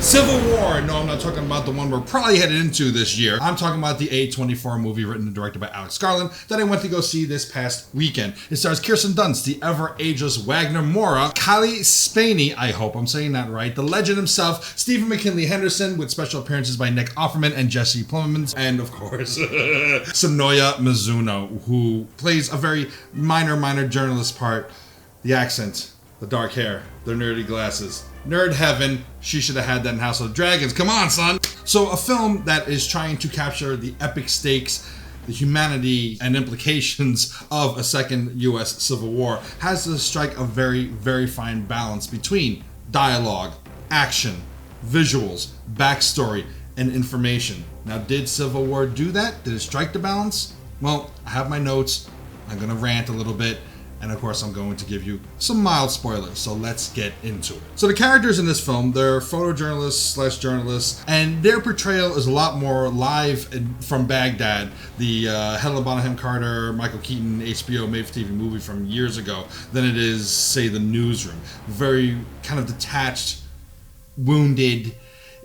Civil War. No, I'm not talking about the one we're probably headed into this year. I'm talking about the A24 movie written and directed by Alex Garland that I went to go see this past weekend. It stars Kirsten Dunst, the ever-ageless Wagner Moura, Kylie Spaney, I hope I'm saying that right, the legend himself, Stephen McKinley Henderson, with special appearances by Nick Offerman and Jesse Plemons, and of course, Sonoya Mizuno, who plays a very minor journalist part. The accent, the dark hair, the nerdy glasses. Nerd heaven. She should have had that in House of Dragons. Come on, son. So a film that is trying to capture the epic stakes, the humanity and implications of a second U.S. Civil War has to strike a very fine balance between dialogue, action, visuals, backstory, and information. Now, did Civil War do that? Did it strike the balance? Well, I have my notes. I'm going to rant a little bit. And of course, I'm going to give you some mild spoilers, so let's get into it. So the characters in this film, they're photojournalists/journalists, and their portrayal is a lot more live from Baghdad, the Helena Bonham Carter, Michael Keaton, HBO made-for-TV movie from years ago, than it is, say, The Newsroom. Very kind of detached, wounded,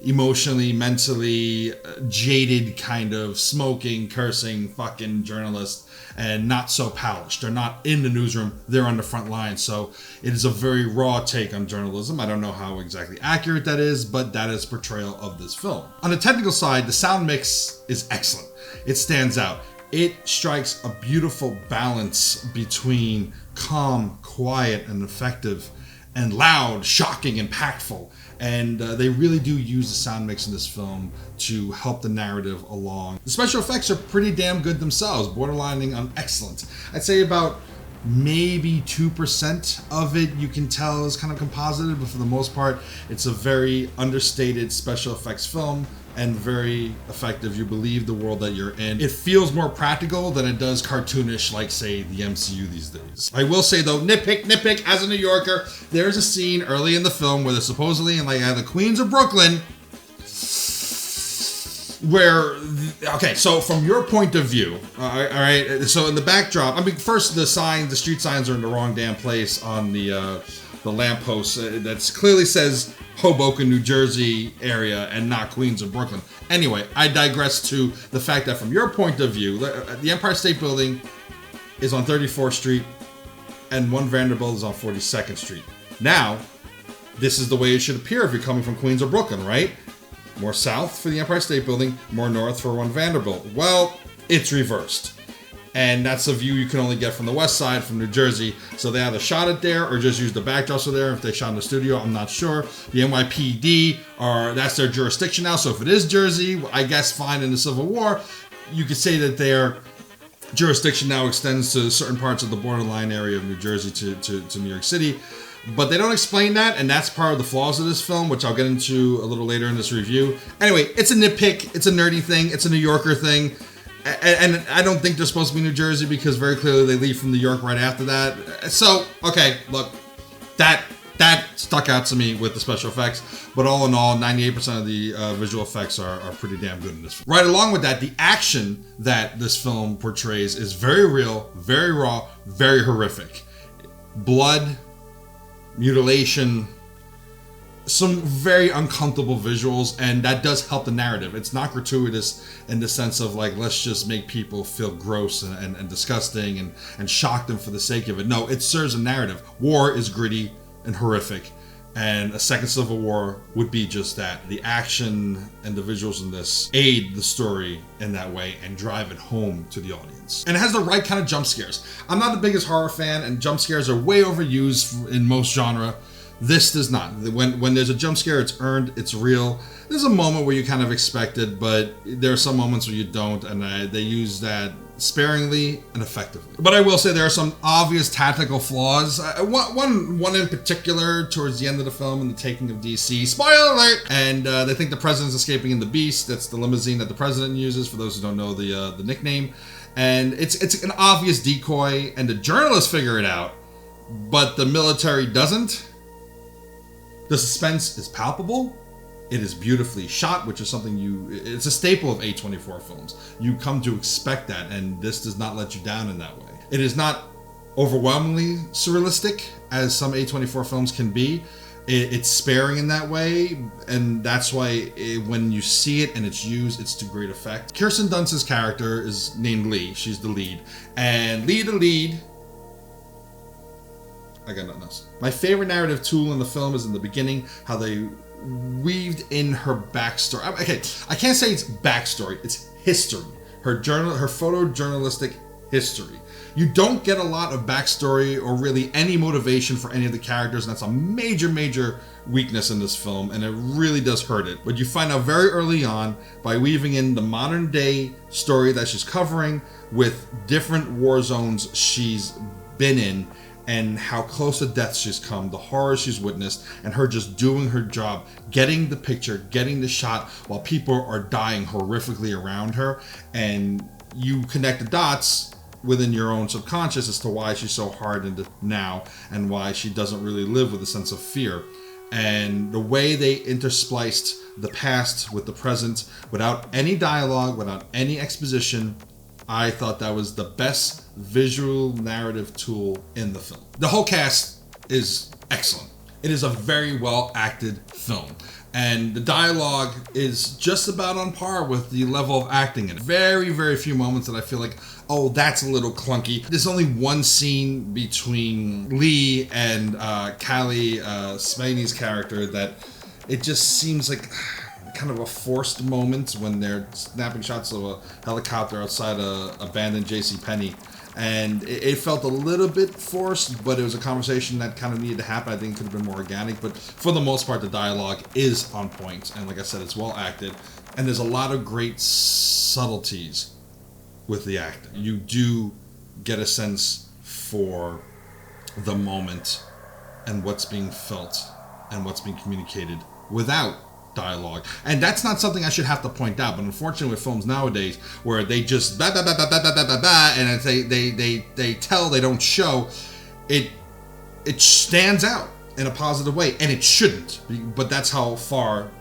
emotionally, mentally jaded kind of smoking, cursing, fucking journalist, and not so polished. They're not in the newsroom, they're on the front line. So it is a very raw take on journalism. I don't know how exactly accurate that is, but that is portrayal of this film. On the technical side, the sound mix is excellent. It stands out. It strikes a beautiful balance between calm, quiet, and effective, and loud, shocking, impactful. And they really do use the sound mix in this film to help the narrative along. The special effects are pretty damn good themselves, borderlining on excellent. I'd say about maybe 2% of it you can tell is kind of composited, but for the most part, it's a very understated special effects film and very effective. You believe the world that you're in. It feels more practical than it does cartoonish, like, say, the MCU these days. I will say, though, nitpick, as a New Yorker, there's a scene early in the film where they're supposedly in, like, either Queens or Brooklyn, where, okay, so from your point of view, all right, so in the backdrop, I mean, first, the street signs are in the wrong damn place on the lamppost that clearly says Hoboken, New Jersey area and not Queens or Brooklyn. Anyway, I digress to the fact that from your point of view, the Empire State Building is on 34th Street and One Vanderbilt is on 42nd Street. Now, this is the way it should appear if you're coming from Queens or Brooklyn, right? More south for the Empire State Building, more north for One Vanderbilt. Well, it's reversed. And that's a view you can only get from the west side, from New Jersey. So they either shot it there or just used the backdrops of there. If they shot in the studio, I'm not sure. The NYPD, that's their jurisdiction now. So if it is Jersey, I guess fine in the Civil War, you could say that their jurisdiction now extends to certain parts of the borderline area of New Jersey to New York City. But they don't explain that, and that's part of the flaws of this film, which I'll get into a little later in this review. Anyway, it's a nitpick, it's a nerdy thing, it's a New Yorker thing. And I don't think they're supposed to be New Jersey because very clearly they leave from New York right after that. So, okay, look, that stuck out to me with the special effects. But all in all, 98% of the visual effects are pretty damn good in this film. Right along with that, the action that this film portrays is very real, very raw, very horrific. Blood, mutilation, some very uncomfortable visuals, and that does help the narrative. It's not gratuitous in the sense of, like, let's just make people feel gross and disgusting and shock them for the sake of it. No, it serves a narrative. War is gritty and horrific, and a second Civil War would be just that. The action and the visuals in this aid the story in that way and drive it home to the audience. And it has the right kind of jump scares. I'm not the biggest horror fan, and jump scares are way overused in most genre. This does not. When there's a jump scare, it's earned, it's real. There's a moment where you kind of expect it, but there are some moments where you don't, and they use that sparingly and effectively. But I will say there are some obvious tactical flaws. One in particular towards the end of the film in the taking of DC. Spoiler alert! And they think the president's escaping in the Beast. That's the limousine that the president uses, for those who don't know the nickname. And it's an obvious decoy, and the journalists figure it out, but the military doesn't. The suspense is palpable. It is beautifully shot, which is something it's a staple of A24 films. You come to expect that, and this does not let you down in that way. It is not overwhelmingly surrealistic, as some A24 films can be, It's sparing in that way, and that's why when you see it and it's used, it's to great effect. Kirsten Dunst's character is named Lee. She's the lead. And Lee the lead... I got nothing else. My favorite narrative tool in the film is in the beginning, how they weaved in her backstory. Okay, I can't say it's backstory, it's history. Her photojournalistic history. You don't get a lot of backstory or really any motivation for any of the characters, and that's a major weakness in this film, and it really does hurt it. But you find out very early on by weaving in the modern day story that she's covering with different war zones she's been in, and how close to death she's come, the horror she's witnessed, and her just doing her job, getting the picture, getting the shot while people are dying horrifically around her. And you connect the dots within your own subconscious as to why she's so hardened now and why she doesn't really live with a sense of fear. And the way they interspliced the past with the present without any dialogue, without any exposition, I thought that was the best visual narrative tool in the film. The whole cast is excellent. It is a very well acted film. And the dialogue is just about on par with the level of acting in it. Very few moments that I feel like, oh, that's a little clunky. There's only one scene between Lee and Callie Spaney's character that it just seems like kind of a forced moment when they're snapping shots of a helicopter outside a abandoned JCPenney. And it felt a little bit forced, but it was a conversation that kind of needed to happen. I think it could have been more organic, but for the most part, the dialogue is on point. And like I said, it's well acted. And there's a lot of great subtleties with the acting. You do get a sense for the moment and what's being felt and what's being communicated without dialogue. And that's not something I should have to point out, but unfortunately with films nowadays where they just bah, bah, bah, bah, bah, bah, bah, bah, bah, and they tell, they don't show, it stands out in a positive way, and it shouldn't. But that's how far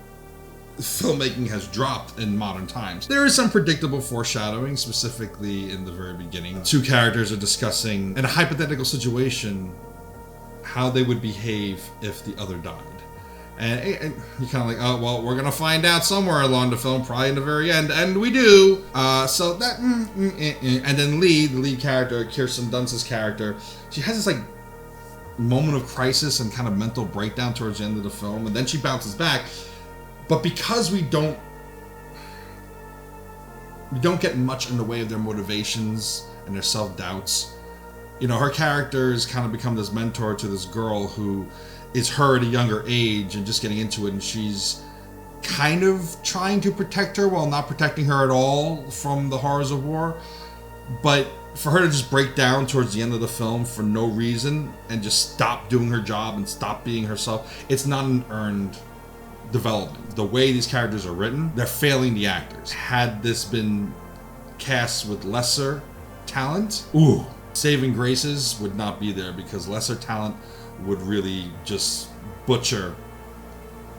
filmmaking has dropped in modern times. There is some predictable foreshadowing, specifically in the very beginning. Two characters are discussing, in a hypothetical situation, how they would behave if the other died. And you're kind of like, oh, well, we're going to find out somewhere along the film, probably in the very end. And we do. So that, And then Lee, the lead character, Kirsten Dunst's character, she has this like moment of crisis and kind of mental breakdown towards the end of the film. And then she bounces back. But because we don't get much in the way of their motivations and their self-doubts, you know, her character has kind of become this mentor to this girl who is her at a younger age and just getting into it, and she's kind of trying to protect her while not protecting her at all from the horrors of war. But for her to just break down towards the end of the film for no reason and just stop doing her job and stop being herself, it's not an earned development. The way these characters are written, they're failing the actors. Had this been cast with lesser talent, saving graces would not be there, because lesser talent would really just butcher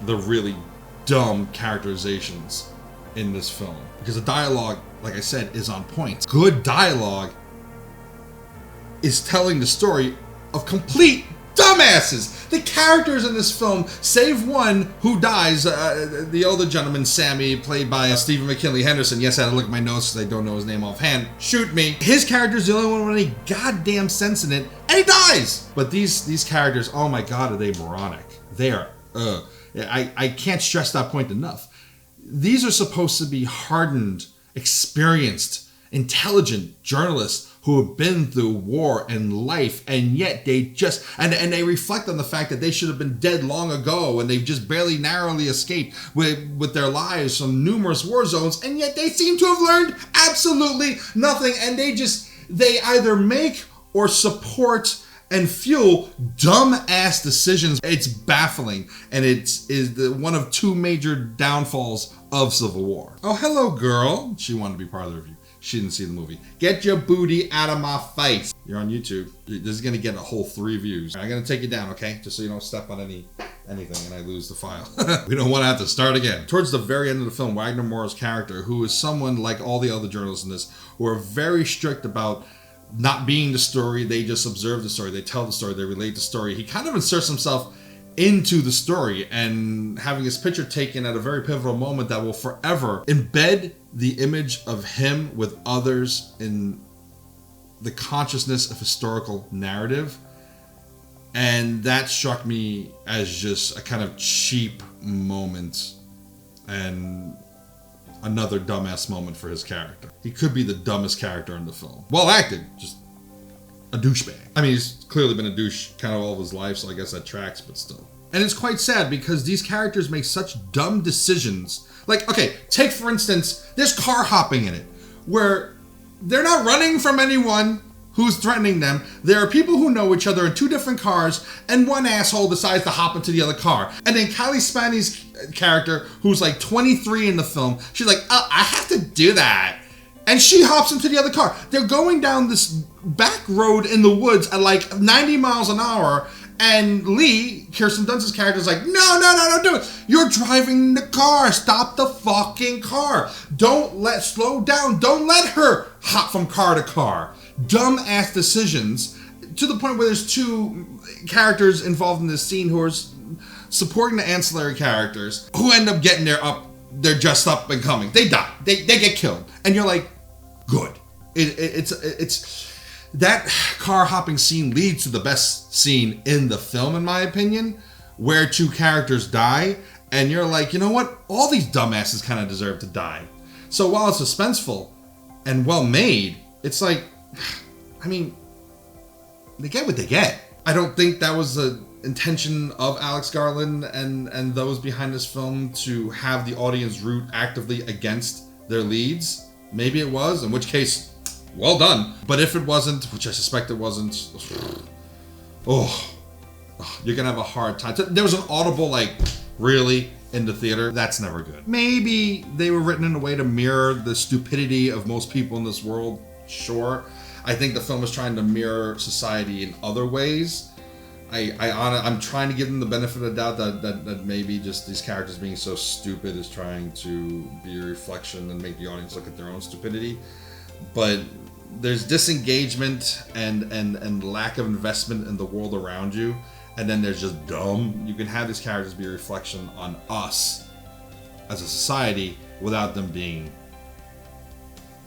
the really dumb characterizations in this film. Because the dialogue, like I said, is on point. Good dialogue is telling the story of complete dumbasses. The characters in this film, save one who dies, the older gentleman, Sammy, played by Stephen McKinley Henderson. Yes, I had to look at my notes because I don't know his name offhand. Shoot me. His character's the only one with any goddamn sense in it, and he dies! But these characters, oh my god, are they moronic. They are, I can't stress that point enough. These are supposed to be hardened, experienced, intelligent journalists who have been through war and life, and yet they just, and they reflect on the fact that they should have been dead long ago, and they've just barely narrowly escaped with their lives from numerous war zones, and yet they seem to have learned absolutely nothing, and they either make or support and fuel dumb-ass decisions. It's baffling, and it's one of two major downfalls of Civil War. Oh, hello, girl. She wanted to be part of the review. She didn't see the movie. Get your booty out of my face. You're on YouTube. This is going to get a whole 3 views. I'm going to take you down, okay? Just so you don't step on anything and I lose the file. We don't want to have to start again. Towards the very end of the film, Wagner Moore's character, who is someone like all the other journalists in this, who are very strict about not being the story. They just observe the story. They tell the story. They relate the story. He kind of inserts himself into the story and having his picture taken at a very pivotal moment that will forever embed the image of him with others in the consciousness of historical narrative. And that struck me as just a kind of cheap moment and another dumbass moment for his character. He could be the dumbest character in the film. Well acted, just a douchebag. I mean, he's clearly been a douche kind of all of his life, so I guess that tracks, but still. And it's quite sad because these characters make such dumb decisions. Like, okay, take for instance, there's car hopping in it, where they're not running from anyone who's threatening them. There are people who know each other in two different cars, and one asshole decides to hop into the other car. And then Kylie Spaney's character, who's like 23 in the film, she's like, oh, I have to do that. And she hops into the other car. They're going down this back road in the woods at like 90 miles an hour, and Lee, Kirsten Dunst's character, is like, no, don't do it. You're driving the car. Stop the fucking car. Slow down. Don't let her hop from car to car. Dumb ass decisions, to the point where there's two characters involved in this scene who are supporting the ancillary characters who end up getting they're dressed up and coming. They die. They get killed. And you're like, good. It's that car hopping scene leads to the best scene in the film, in my opinion, where two characters die, and you're like, you know what? All these dumbasses kind of deserve to die. So while it's suspenseful and well made, it's like, I mean, they get what they get. I don't think that was the intention of Alex Garland and those behind this film, to have the audience root actively against their leads. Maybe it was, in which case, well done. But if it wasn't, which I suspect it wasn't, you're gonna have a hard time. There was an audible, like, really, in the theater. That's never good. Maybe they were written in a way to mirror the stupidity of most people in this world. Sure. I think the film is trying to mirror society in other ways. I'm trying to give them the benefit of the doubt that maybe just these characters being so stupid is trying to be a reflection and make the audience look at their own stupidity. But there's disengagement and lack of investment in the world around you, and then there's just dumb. You can have these characters be a reflection on us as a society without them being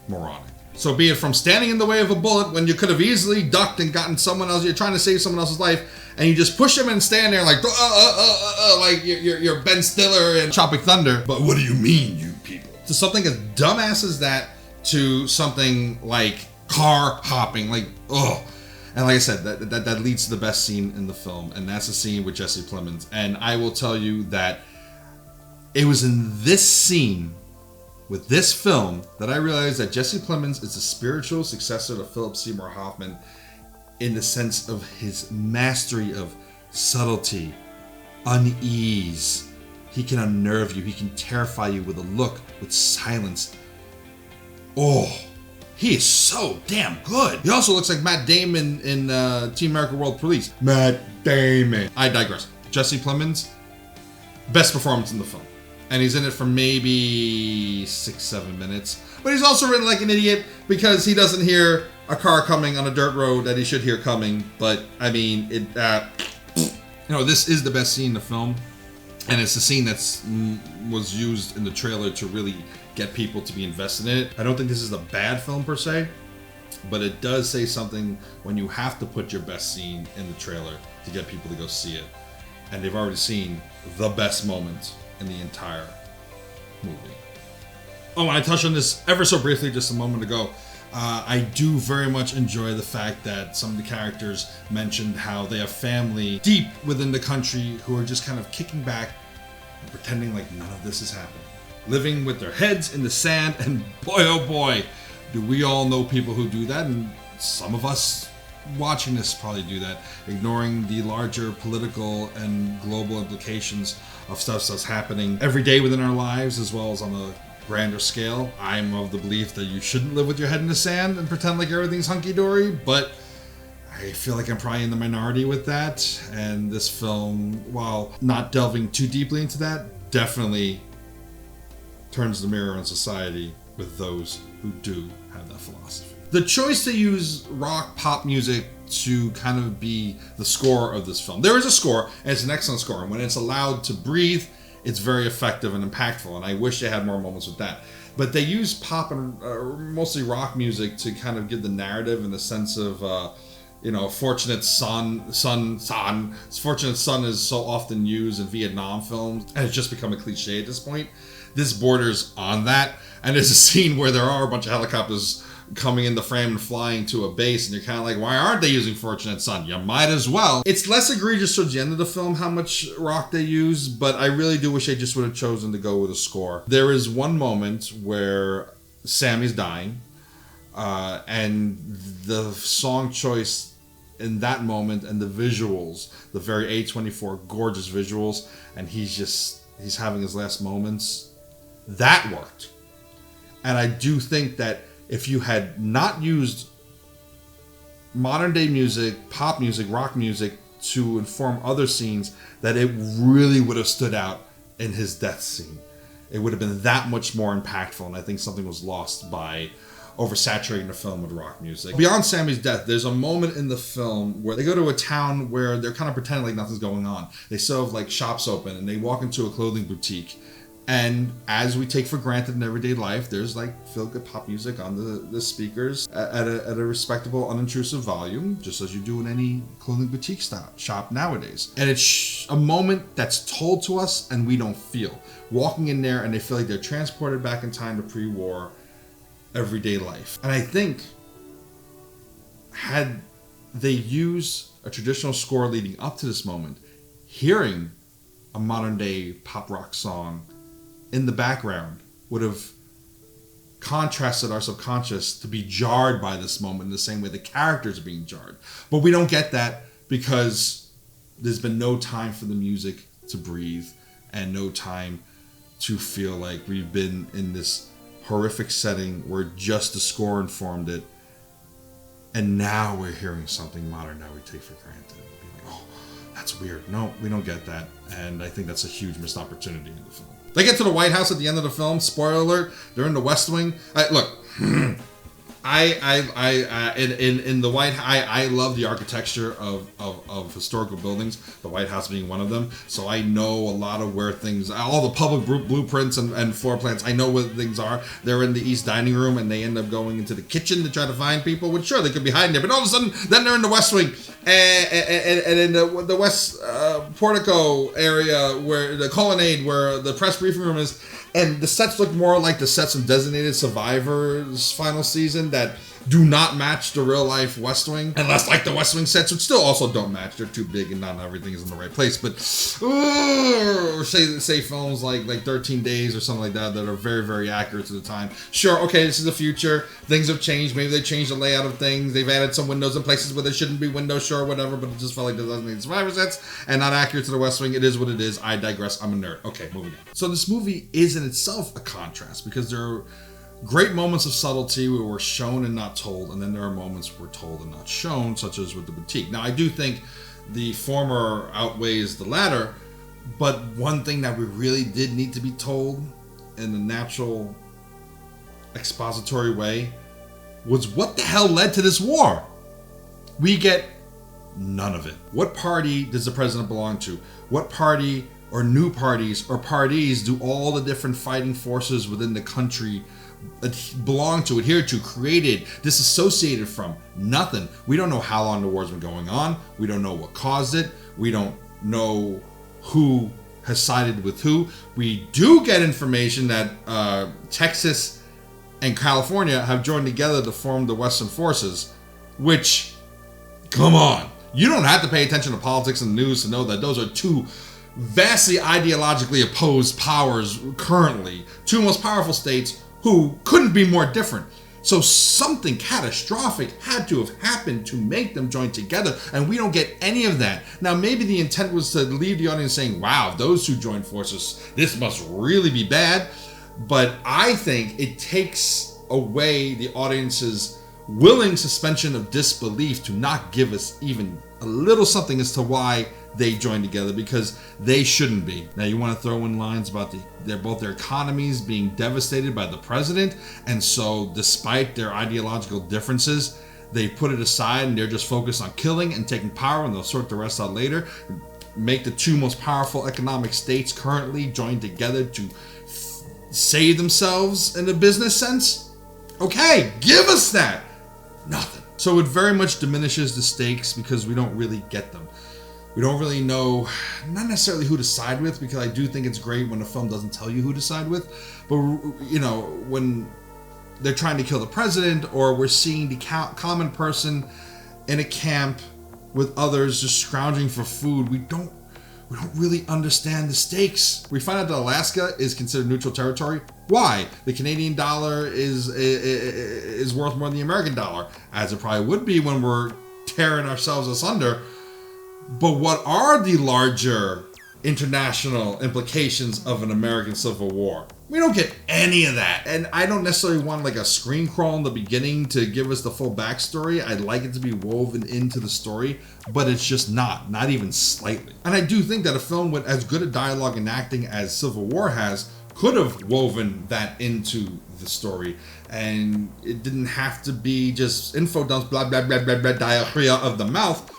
moronic. So be it from standing in the way of a bullet when you could have easily ducked and gotten someone else, you're trying to save someone else's life, and you just push them and stand there like like you're Ben Stiller in Tropic Thunder. But what do you mean, you people? To something as dumbass as that, to something like car hopping, like, And like I said, that leads to the best scene in the film, and that's the scene with Jesse Plemons. And I will tell you that it was in this scene with this film that I realized that Jesse Plemons is the spiritual successor to Philip Seymour Hoffman in the sense of his mastery of subtlety, unease. He can unnerve you. He can terrify you with a look, with silence. He is so damn good. He also looks like Matt Damon in Team America World Police. Matt Damon. I digress. Jesse Plemons, best performance in the film. And he's in it for maybe 6-7 minutes. But he's also written like an idiot because he doesn't hear a car coming on a dirt road that he should hear coming. But, I mean, this is the best scene in the film. And it's the scene that was used in the trailer to really get people to be invested in it. I don't think this is a bad film per se, but it does say something when you have to put your best scene in the trailer to get people to go see it. And they've already seen the best moment in the entire movie. And I touched on this ever so briefly just a moment ago. I do very much enjoy the fact that some of the characters mentioned how they have family deep within the country who are just kind of kicking back and pretending like none of this is happening. Living with their heads in the sand, and boy oh boy, do we all know people who do that, and some of us watching this probably do that, ignoring the larger political and global implications of stuff that's happening every day within our lives, as well as on a grander scale. I'm of the belief that you shouldn't live with your head in the sand and pretend like everything's hunky-dory, but I feel like I'm probably in the minority with that, and this film, while not delving too deeply into that, definitely turns the mirror on society with those who do have that philosophy. The choice to use rock pop music to kind of be the score of this film. There is a score, and it's an excellent score, and when it's allowed to breathe, it's very effective and impactful, and I wish they had more moments with that. But they use pop and mostly rock music to kind of give the narrative in the sense of, fortunate son. Fortunate son is so often used in Vietnam films, and it's just become a cliche at this point. This borders on that, and there's a scene where there are a bunch of helicopters coming in the frame and flying to a base, and you're kind of like, why aren't they using Fortunate Son? You might as well. It's less egregious towards the end of the film how much rock they use, but I really do wish they just would have chosen to go with a score. There is one moment where Sammy's dying, and the song choice in that moment and the visuals, the very A24 gorgeous visuals, and he's having his last moments, that worked. And I do think that if you had not used modern day music, pop music, rock music to inform other scenes, that it really would have stood out in his death scene. It would have been that much more impactful, and I think something was lost by oversaturating the film with rock music. Beyond Sammy's death, there's a moment in the film where they go to a town where they're kind of pretending like nothing's going on. They still have like shops open, and they walk into a clothing boutique. And as we take for granted in everyday life, there's like feel-good pop music on the speakers at a respectable, unintrusive volume, just as you do in any clothing boutique shop nowadays. And it's a moment that's told to us and we don't feel. Walking in there and they feel like they're transported back in time to pre-war everyday life. And I think had they used a traditional score leading up to this moment, hearing a modern day pop rock song in the background would have contrasted our subconscious to be jarred by this moment in the same way the characters are being jarred. But we don't get that because there's been no time for the music to breathe and no time to feel like we've been in this horrific setting where just the score informed it, and now we're hearing something modern that we take for granted. We'll be like, oh, that's weird. No, we don't get that, and I think that's a huge missed opportunity in the film. They get to the White House at the end of the film. Spoiler alert: they're in the West Wing. Look, in the White, I love the architecture of historical buildings. The White House being one of them. So I know a lot of where things, all the public blueprints and floor plans. I know where things are. They're in the East dining room, and they end up going into the kitchen to try to find people. Which sure they could be hiding there, but all of a sudden, then they're in the West Wing, and in the West portico area where the colonnade where the press briefing room is. And the sets look more like the sets of Designated Survivor's final season that do not match the real life West Wing. And less like the West Wing sets, which still also don't match. They're too big and not everything is in the right place. But say films like 13 Days or something like that are very, very accurate to the time. Sure, okay, this is the future. Things have changed. Maybe they changed the layout of things. They've added some windows in places where there shouldn't be windows, sure, whatever. But it just felt like the Designated Survivor sets and not accurate to the West Wing. It is what it is. I digress. I'm a nerd. Okay, moving on. So this movie is in itself a contrast because there are great moments of subtlety where we're shown and not told, and then there are moments where we're told and not shown, such as with the boutique. Now, I do think the former outweighs the latter, but one thing that we really did need to be told in a natural expository way was what the hell led to this war. We get none of it. What party does the president belong to? What party or new parties or parties do all the different fighting forces within the country belong to, adhere to, created, disassociated from? Nothing. We don't know how long the war's been going on. We don't know what caused it. We don't know who has sided with who. We do get information that Texas and California have joined together to form the Western Forces, which, come on, you don't have to pay attention to politics and news to know that those are two vastly ideologically opposed powers currently, two most powerful states who couldn't be more different. So something catastrophic had to have happened to make them join together, and we don't get any of that. Now, maybe the intent was to leave the audience saying, wow, those two joined forces, this must really be bad. But I think it takes away the audience's willing suspension of disbelief to not give us even a little something as to why they joined together, because they shouldn't be. Now, you want to throw in lines about both their economies being devastated by the president, and so despite their ideological differences, They put it aside and they're just focused on killing and taking power, and they'll sort the rest out later. Make the two most powerful economic states currently join together to save themselves in a business sense. Okay, give us that. Nothing. So it very much diminishes the stakes because we don't really get them. We don't really know, not necessarily who to side with, because I do think it's great when a film doesn't tell you who to side with. But, you know, when they're trying to kill the president, or we're seeing the common person in a camp with others just scrounging for food, we don't really understand the stakes. We find out that Alaska is considered neutral territory. Why? The Canadian dollar is worth more than the American dollar, as it probably would be when we're tearing ourselves asunder. But what are the larger international implications of an American Civil War? We don't get any of that. And I don't necessarily want like a screen crawl in the beginning to give us the full backstory. I'd like it to be woven into the story, but it's just not even slightly. And I do think that a film with as good a dialogue and acting as Civil War has could have woven that into the story. And it didn't have to be just info dumps, blah, blah, blah, blah, blah, diarrhea of the mouth.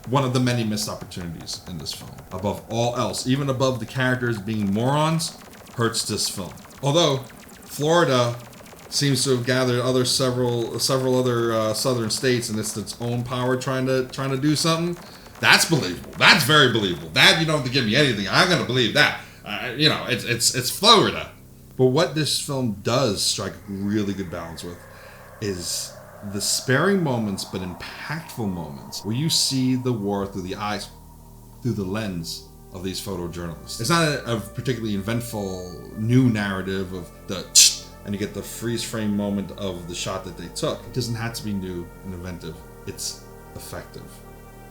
One of the many missed opportunities in this film. Above all else, even above the characters being morons, hurts this film. Although Florida seems to have gathered several other southern states, and it's its own power trying to do something. That's believable. That's very believable. That you don't have to give me anything. I'm gonna believe that. You know, it's Florida. But what this film does strike a really good balance with is the sparing moments but impactful moments where you see the war through the lens of these photojournalists. It's not a particularly eventful new narrative of and you get the freeze frame moment of the shot that they took. It doesn't have to be new and inventive. It's effective.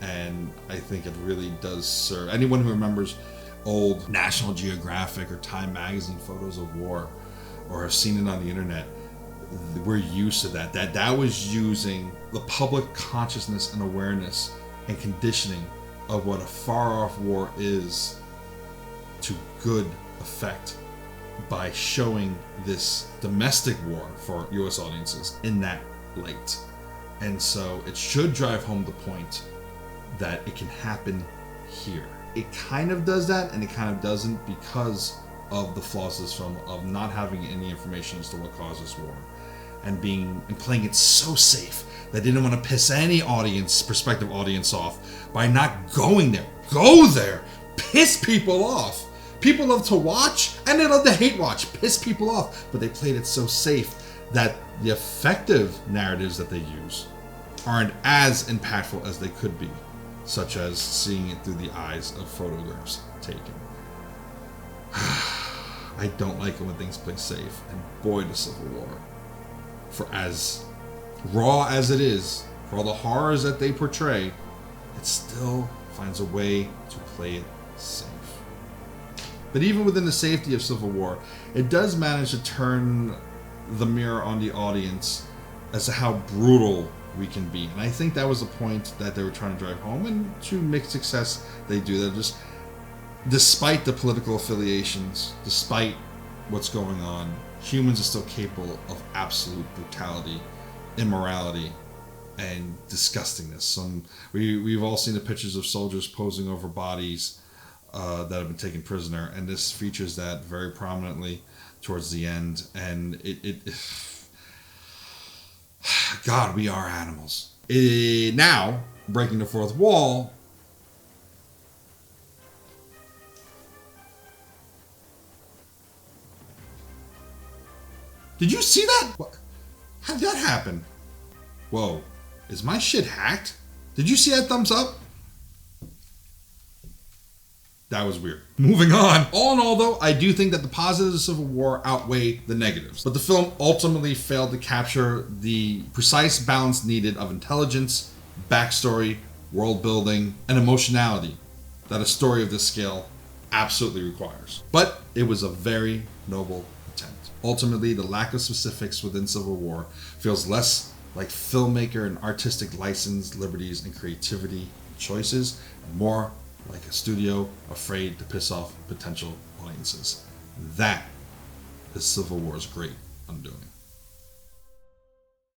And I think it really does serve anyone who remembers old National Geographic or Time magazine photos of war, or have seen it on the internet. We're used to that. That was using the public consciousness and awareness and conditioning of what a far-off war is to good effect by showing this domestic war for U.S. audiences in that light. And so it should drive home the point that it can happen here. It kind of does that, and it kind of doesn't, because of the flaws of this film, of not having any information as to what causes war. And playing it so safe that they didn't want to piss any prospective audience off by not going there. Go there, piss people off. People love to watch and they love to hate watch, piss people off. But they played it so safe that the effective narratives that they use aren't as impactful as they could be, such as seeing it through the eyes of photographs taken. I don't like it when things play safe, and boy, the Civil War, for as raw as it is, for all the horrors that they portray, it still finds a way to play it safe. But even within the safety of Civil War, it does manage to turn the mirror on the audience as to how brutal we can be. And I think that was the point that they were trying to drive home, and to mixed success they do that. Just despite the political affiliations, despite what's going on, humans are still capable of absolute brutality, immorality, and disgustingness. We've all seen the pictures of soldiers posing over bodies that have been taken prisoner, and this features that very prominently towards the end. And God, we are animals. Now, breaking the fourth wall, did you see that? How did that happen? Whoa, is my shit hacked? Did you see that thumbs up? That was weird. Moving on. All in all, though, I do think that the positives of Civil War outweigh the negatives. But the film ultimately failed to capture the precise balance needed of intelligence, backstory, world building, and emotionality that a story of this scale absolutely requires. But it was a very noble attempt. Ultimately, the lack of specifics within Civil War feels less like filmmaker and artistic license, liberties, and creativity choices, and more like a studio afraid to piss off potential audiences. That is Civil War's great undoing.